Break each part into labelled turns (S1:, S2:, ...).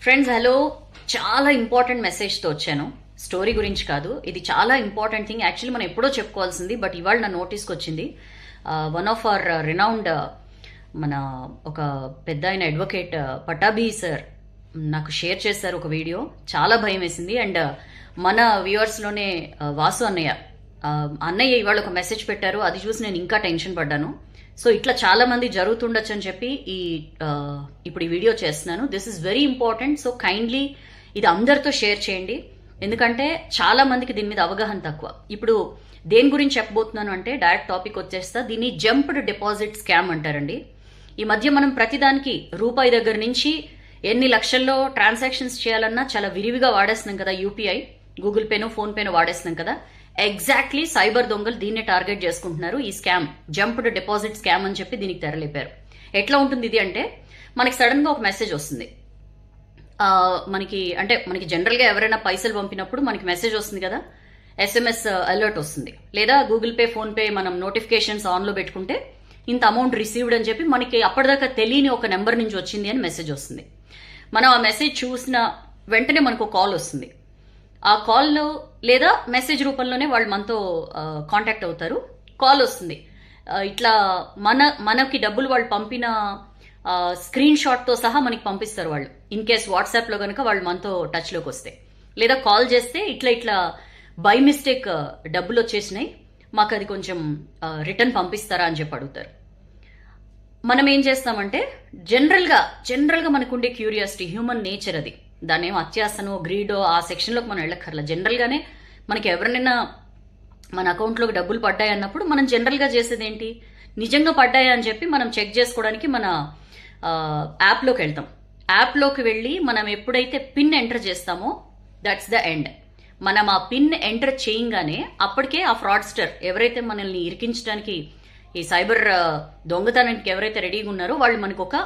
S1: Friends hello, చాలా important మెసేజ్తో వచ్చాను. Story గురించి కాదు, ఇది చాలా ఇంపార్టెంట్ థింగ్. యాక్చువల్లీ మనం ఎప్పుడో చెప్పుకోవాల్సింది, బట్ ఇవాళ నా నోటీస్కి వచ్చింది. వన్ ఆఫ్ అవర్ రినౌండ్ మన ఒక పెద్ద ఆయన అడ్వకేట్ పటాభి సార్ నాకు షేర్ చేశారు ఒక వీడియో. చాలా భయం వేసింది. అండ్ మన వ్యూవర్స్లోనే వాసు అన్నయ్య ఇవాళ ఒక మెసేజ్ పెట్టారు. అది చూసి నేను ఇంకా టెన్షన్ పడ్డాను. సో ఇట్లా చాలా మంది జరుగుతుండొచ్చు అని చెప్పి ఇప్పుడు ఈ వీడియో చేస్తున్నాను. This is very important. So kindly ఇది అందరితో షేర్ చేయండి, ఎందుకంటే చాలా మందికి దీని మీద అవగాహన తక్కువ. ఇప్పుడు దేని గురించి చెప్పబోతున్నాను అంటే డైరెక్ట్ టాపిక్ వచ్చేస్తా. దీన్ని జంప్డ్ డిపాజిట్ స్కామ్ అంటారండి. ఈ మధ్య మనం ప్రతిదానికి రూపాయి దగ్గర నుంచి ఎన్ని లక్షల్లో ట్రాన్సాక్షన్స్ చేయాలన్నా చాలా విరివిగా వాడేస్తున్నాం కదా. యూపీఐ, గూగుల్ పేనో ఫోన్ పేనో వాడేస్తున్నాం కదా. ఎగ్జాక్ట్లీ సైబర్ దొంగలు దీన్నే టార్గెట్ చేసుకుంటున్నారు. ఈ స్కామ్ జంప్డ్ డిపాజిట్ స్కామ్ అని చెప్పి దీనికి తెరలేపారు. ఎట్లా ఉంటుంది ఇది అంటే, మనకి సడన్ గా ఒక మెసేజ్ వస్తుంది. మనకి జనరల్ గా ఎవరైనా పైసలు పంపినప్పుడు మనకి మెసేజ్ వస్తుంది కదా, ఎస్ఎంఎస్ అలర్ట్ వస్తుంది. లేదా గూగుల్ పే ఫోన్ పే మనం నోటిఫికేషన్స్ ఆన్ లో పెట్టుకుంటే ఇంత అమౌంట్ రిసీవ్డ్ అని చెప్పి మనకి అప్పటిదాకా తెలియని ఒక నెంబర్ నుంచి వచ్చింది అని మెసేజ్ వస్తుంది. మనం ఆ మెసేజ్ చూసిన వెంటనే మనకు కాల్ వస్తుంది. ఆ కాల్లో లేదా మెసేజ్ రూపంలోనే వాళ్ళు మనతో కాంటాక్ట్ అవుతారు. కాల్ వస్తుంది, ఇట్లా మనకి డబ్బులు వాళ్ళు పంపిన స్క్రీన్ షాట్తో సహా మనకి పంపిస్తారు వాళ్ళు. ఇన్ కేస్ వాట్సాప్లో కనుక వాళ్ళు మనతో టచ్లోకి వస్తే, లేదా కాల్ చేస్తే ఇట్లా బై మిస్టేక్ డబ్బులు వచ్చేసినాయి, మాకు అది కొంచెం రిటర్న్ పంపిస్తారా అని చెప్పి అడుగుతారు. మనం ఏం చేస్తామంటే జనరల్గా మనకుండే క్యూరియాసిటీ, హ్యూమన్ నేచర్ అది. దాన్ని ఏమో అత్యాసనో గ్రీడో ఆ సెక్షన్లోకి మనం వెళ్ళక్కర్లా. జనరల్గానే మనకి ఎవరినైనా మన అకౌంట్లోకి డబ్బులు పడ్డాయి అన్నప్పుడు మనం జనరల్గా చేసేది ఏంటి, నిజంగా పడ్డాయా అని చెప్పి మనం చెక్ చేసుకోవడానికి మన యాప్లోకి వెళ్తాం. యాప్లోకి వెళ్ళి మనం ఎప్పుడైతే పిన్ ఎంటర్ చేస్తామో దట్స్ ద ఎండ్. మనం ఆ పిన్ ఎంటర్ చేయంగానే అప్పటికే ఆ ఫ్రాడ్స్టర్ ఎవరైతే మనల్ని ఇరికించడానికి, ఈ సైబర్ దొంగతనానికి ఎవరైతే రెడీగా ఉన్నారో వాళ్ళు మనకు ఒక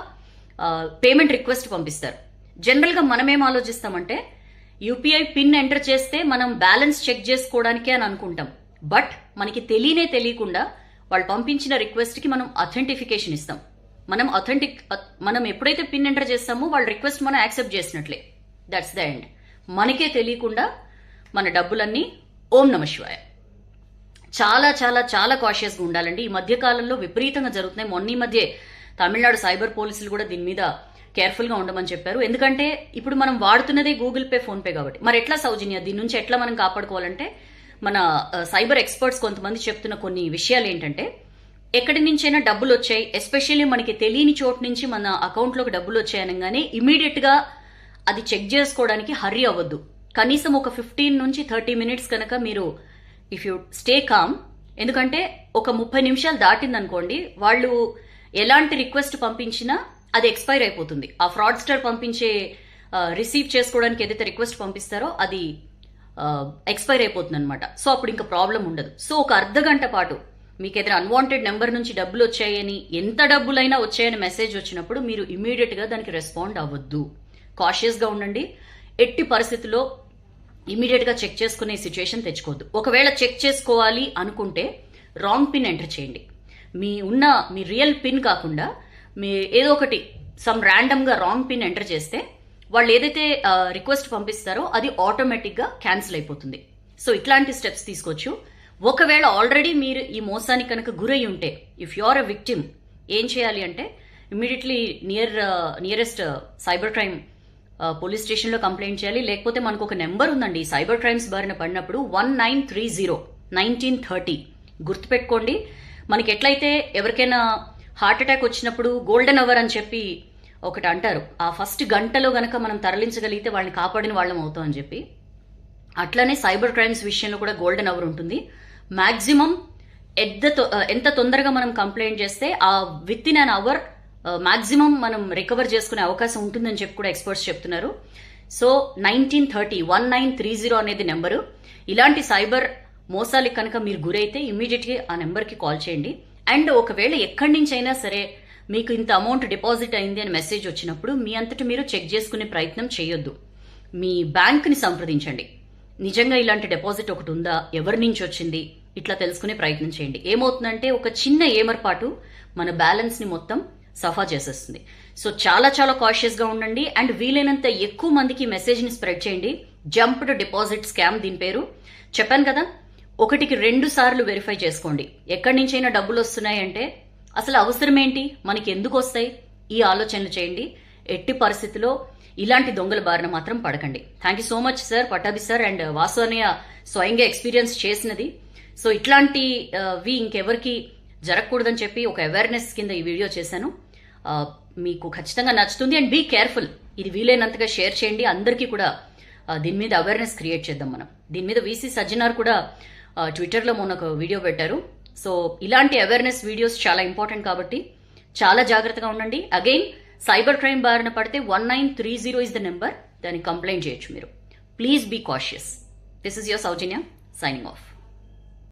S1: పేమెంట్ రిక్వెస్ట్ పంపిస్తారు. జనరల్గా మనం ఏం ఆలోచిస్తామంటే, యూపీఐ పిన్ ఎంటర్ చేస్తే మనం బ్యాలెన్స్ చెక్ చేసుకోవడానికే అని అనుకుంటాం. బట్ మనకి తెలియకుండా వాళ్ళు పంపించిన రిక్వెస్ట్కి మనం అథెంటిఫికేషన్ ఇస్తాం. మనం ఎప్పుడైతే పిన్ ఎంటర్ చేస్తామో వాళ్ళ రిక్వెస్ట్ మనం యాక్సెప్ట్ చేసినట్లే. That's the end. మనకే తెలియకుండా మన డబ్బులన్నీ ఓం నమ శివాయ. చాలా చాలా చాలా కాషియస్గా ఉండాలండి. ఈ మధ్య కాలంలో విపరీతంగా జరుగుతున్నాయి. మొన్న ఈ మధ్య తమిళనాడు సైబర్ పోలీసులు కూడా దీని మీద కేర్ఫుల్గా ఉండమని చెప్పారు. ఎందుకంటే ఇప్పుడు మనం వాడుతున్నదే గూగుల్ పే ఫోన్ పే కాబట్టి. మరి ఎట్లా సౌజన్య దీని నుంచి ఎట్లా మనం కాపాడుకోవాలంటే, మన సైబర్ ఎక్స్పర్ట్స్ కొంతమంది చెప్తున్న కొన్ని విషయాలు ఏంటంటే, ఎక్కడి నుంచైనా డబ్బులు వచ్చాయి, ఎస్పెషల్లీ మనకి తెలియని చోటు నుంచి మన అకౌంట్లోకి డబ్బులు వచ్చాయనగానే ఇమీడియట్గా అది చెక్ చేసుకోవడానికి హర్రీ అవ్వద్దు. కనీసం ఒక 15 నుంచి 30 మినిట్స్ కనుక మీరు ఇఫ్ యూ స్టే కామ్. ఎందుకంటే ఒక 30 నిమిషాలు దాటిందనుకోండి, వాళ్ళు ఎలాంటి రిక్వెస్ట్ పంపించినా అది ఎక్స్పైర్ అయిపోతుంది. ఆ ఫ్రాడ్స్టర్ పంపించే రిసీవ్ చేసుకోవడానికి ఏదైతే రిక్వెస్ట్ పంపిస్తారో అది ఎక్స్పైర్ అయిపోతుంది అనమాట. సో అప్పుడు ఇంకా ప్రాబ్లం ఉండదు. సో ఒక అర్ధగంట పాటు మీకు ఏదైనా అన్వాంటెడ్ నెంబర్ నుంచి డబ్బులు వచ్చాయని, ఎంత డబ్బులైనా వచ్చాయని మెసేజ్ వచ్చినప్పుడు మీరు ఇమీడియట్గా దానికి రెస్పాండ్ అవ్వద్దు. కాషియస్గా ఉండండి. ఎట్టి పరిస్థితుల్లో ఇమీడియట్గా చెక్ చేసుకునే సిచ్యువేషన్ తెచ్చుకోవద్దు. ఒకవేళ చెక్ చేసుకోవాలి అనుకుంటే రాంగ్ పిన్ ఎంటర్ చేయండి. మీ రియల్ పిన్ కాకుండా మీ ఏదో ఒకటి సమ్ ర్యాండమ్గా రాంగ్ పిన్ ఎంటర్ చేస్తే వాళ్ళు ఏదైతే రిక్వెస్ట్ పంపిస్తారో అది ఆటోమేటిక్గా క్యాన్సిల్ అయిపోతుంది. సో ఇట్లాంటి స్టెప్స్ తీసుకోవచ్చు. ఒకవేళ ఆల్రెడీ మీరు ఈ మోసానికి కనుక గురై ఉంటే, if you are a victim, ఏం చేయాలి అంటే immediately nearest cyber crime police స్టేషన్లో కంప్లైంట్ చేయాలి. లేకపోతే మనకు ఒక నెంబర్ ఉందండి, సైబర్ క్రైమ్స్ బారిన పడినప్పుడు 1930 గుర్తుపెట్టుకోండి. మనకి ఎట్లయితే ఎవరికైనా హార్ట్ అటాక్ వచ్చినప్పుడు గోల్డెన్ అవర్ అని చెప్పి ఒకటి అంటారు, ఆ ఫస్ట్ గంటలో గనక మనం తరలించగలిగితే వాళ్ళని కాపాడిన వాళ్ళం అవుతాం అని చెప్పి, అట్లనే సైబర్ క్రైమ్స్ విషయంలో కూడా గోల్డెన్ అవర్ ఉంటుంది. మ్యాక్సిమం ఎంత తొందరగా మనం కంప్లైంట్ చేస్తే ఆ within an hour maximum మనం రికవర్ చేసుకునే అవకాశం ఉంటుందని చెప్పి కూడా ఎక్స్పర్ట్స్ చెప్తున్నారు. సో 1930 అనేది నెంబరు. ఇలాంటి సైబర్ మోసాలకి కనుక మీరు గురైతే ఇమీడియట్గా ఆ నెంబర్కి కాల్ చేయండి. అండ్ ఒకవేళ ఎక్కడి నుంచి అయినా సరే మీకు ఇంత అమౌంట్ డిపాజిట్ అయింది అని మెసేజ్ వచ్చినప్పుడు మీ అంతటి మీరు చెక్ చేసుకునే ప్రయత్నం చేయొద్దు. మీ బ్యాంక్ని సంప్రదించండి. నిజంగా ఇలాంటి డిపాజిట్ ఒకటి ఉందా, ఎవరి నుంచి వచ్చింది, ఇట్లా తెలుసుకునే ప్రయత్నం చేయండి. ఏమవుతుందంటే ఒక చిన్న ఏమర్పాటు మన బ్యాలెన్స్ని మొత్తం సఫా చేసేస్తుంది. సో చాలా చాలా కాషియస్గా ఉండండి అండ్ వీలైనంత ఎక్కువ మందికి మెసేజ్ని స్ప్రెడ్ చేయండి. జంప్డ్ డిపాజిట్ స్కామ్ దీని పేరు. చెప్పాను కదా, 1కి 2 సార్లు వెరిఫై చేసుకోండి. ఎక్కడి నుంచైనా డబ్బులు వస్తున్నాయంటే అసలు అవసరం ఏంటి, మనకి ఎందుకు వస్తాయి, ఈ ఆలోచనలు చేయండి. ఎట్టి పరిస్థితిలో ఇలాంటి దొంగల బారిన మాత్రం పడకండి. Thank you so much sir, Pattabhi sir and Vasu అన్నయ్య స్వయంగా ఎక్స్పీరియన్స్ చేసినది. సో ఇట్లాంటివి ఇంకెవరికి జరగకూడదని చెప్పి ఒక అవేర్నెస్ కింద ఈ వీడియో చేశాను. మీకు ఖచ్చితంగా నచ్చుతుంది అండ్ బీ కేర్ఫుల్. ఇది వీలైనంతగా షేర్ చేయండి. అందరికీ కూడా దీని మీద అవేర్నెస్ క్రియేట్ చేద్దాం మనం. దీని మీద వీసీ సజ్జనార్ కూడా ట్విట్టర్లో మొన్న ఒక వీడియో పెట్టారు. సో ఇలాంటి అవేర్నెస్ వీడియోస్ చాలా ఇంపార్టెంట్ కాబట్టి చాలా జాగ్రత్తగా ఉండండి. అగైన్ సైబర్ క్రైమ్ బారిన పడితే 1930 ఇస్ ద నెంబర్, దానికి కంప్లైంట్ చేయొచ్చు మీరు. Please be cautious. This is your Soujanya signing of.